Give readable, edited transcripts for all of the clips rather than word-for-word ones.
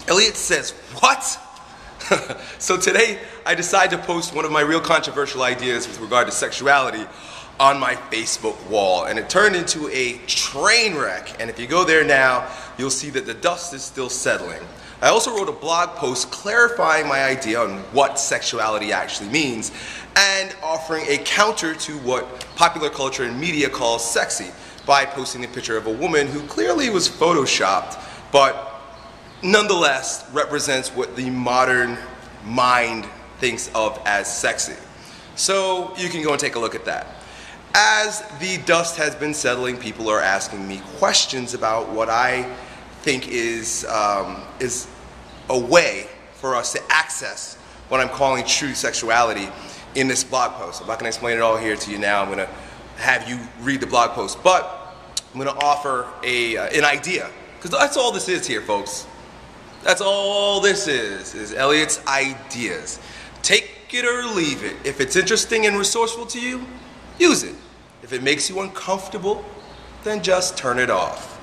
Elliott says, what? So today I decided to post one of my real controversial ideas with regard to sexuality on my Facebook wall, and it turned into a train wreck. And if you go there now, you'll see that the dust is still settling. I also wrote a blog post clarifying my idea on what sexuality actually means and offering a counter to what popular culture and media calls sexy by posting a picture of a woman who clearly was photoshopped but nonetheless represents what the modern mind thinks of as sexy. So you can go and take a look at that. As the dust has been settling, people are asking me questions about what I think is a way for us to access what I'm calling true sexuality in this blog post. I'm not going to explain it all here to you now. I'm going to have you read the blog post, but I'm going to offer an idea, because that's all this is here, folks. That's all this is Elliott's ideas. Take it or leave it. If it's interesting and resourceful to you, use it. If it makes you uncomfortable, then just turn it off.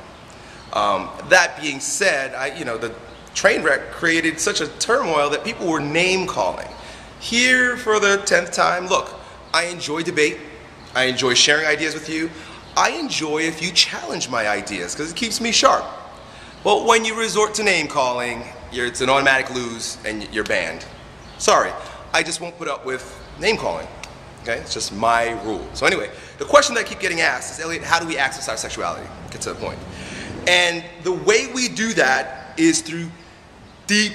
That being said, the train wreck created such a turmoil that people were name calling. Here for the 10th time, look, I enjoy debate. I enjoy sharing ideas with you. I enjoy if you challenge my ideas because it keeps me sharp. But when you resort to name calling, it's an automatic lose and you're banned. Sorry, I just won't put up with name calling. Okay, it's just my rule. So anyway, the question that I keep getting asked is, Elliott, how do we access our sexuality? Get to the point. And the way we do that is through deep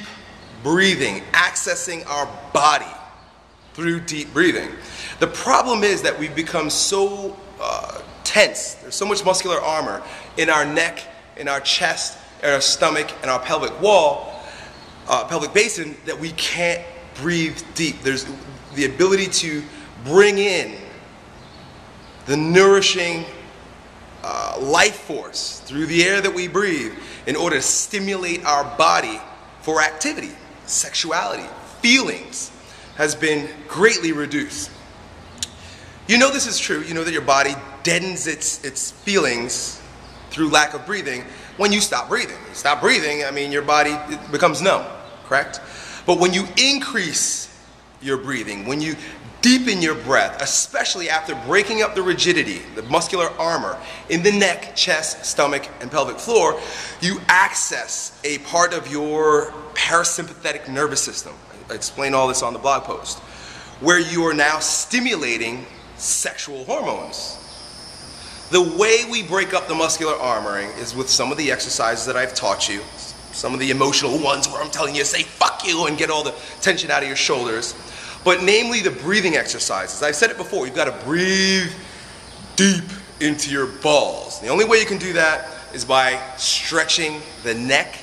breathing, accessing our body through deep breathing. The problem is that we've become so tense. There's so much muscular armor in our neck, in our chest, in our stomach, and our pelvic wall, pelvic basin, that we can't breathe deep. There's the ability to bring in the nourishing life force through the air that we breathe in order to stimulate our body for activity, sexuality, feelings has been greatly reduced. You know this is true. You know that your body deadens its feelings through lack of breathing when you stop breathing. You stop breathing, I mean, your body becomes numb, correct? But when you increase your breathing, when you deepen your breath, especially after breaking up the rigidity, the muscular armor in the neck, chest, stomach, and pelvic floor, you access a part of your parasympathetic nervous system. I explain all this on the blog post, where you are now stimulating sexual hormones. The way we break up the muscular armoring is with some of the exercises that I've taught you, some of the emotional ones where I'm telling you to say fuck you and get all the tension out of your shoulders, but namely the breathing exercises. I've said it before, you've got to breathe deep into your balls. The only way you can do that is by stretching the neck,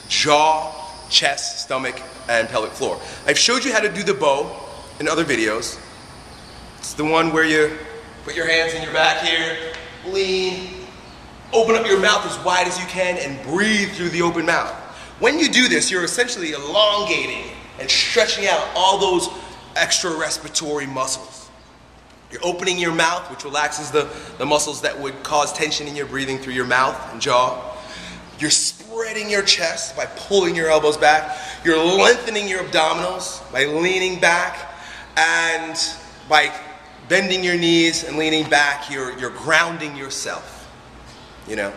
jaw, chest, stomach, and pelvic floor. I've showed you how to do the bow in other videos. It's the one where you put your hands in your back here, lean, open up your mouth as wide as you can, and breathe through the open mouth. When you do this, you're essentially elongating and stretching out all those extra respiratory muscles. You're opening your mouth, which relaxes the muscles that would cause tension in your breathing through your mouth and jaw. You're spreading your chest by pulling your elbows back. You're lengthening your abdominals by leaning back, and by bending your knees and leaning back, you're grounding yourself, you know.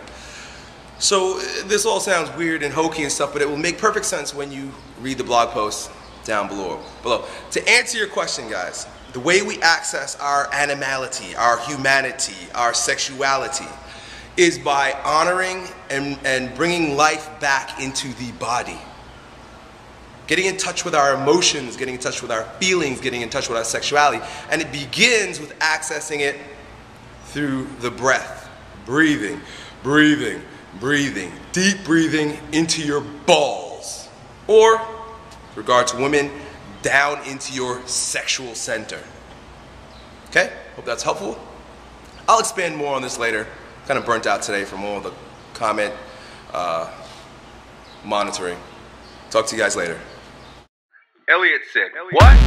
So this all sounds weird and hokey and stuff, but it will make perfect sense when you read the blog post down below. To answer your question, guys, the way we access our animality, our humanity, our sexuality is by honoring and bringing life back into the body. Getting in touch with our emotions, getting in touch with our feelings, getting in touch with our sexuality. And it begins with accessing it through the breath. Breathing, breathing, breathing. Deep breathing into your balls. Or, with regard to women, down into your sexual center. Okay? Hope that's helpful. I'll expand more on this later. Kind of burnt out today from all the comment monitoring. Talk to you guys later. Elliott said, what?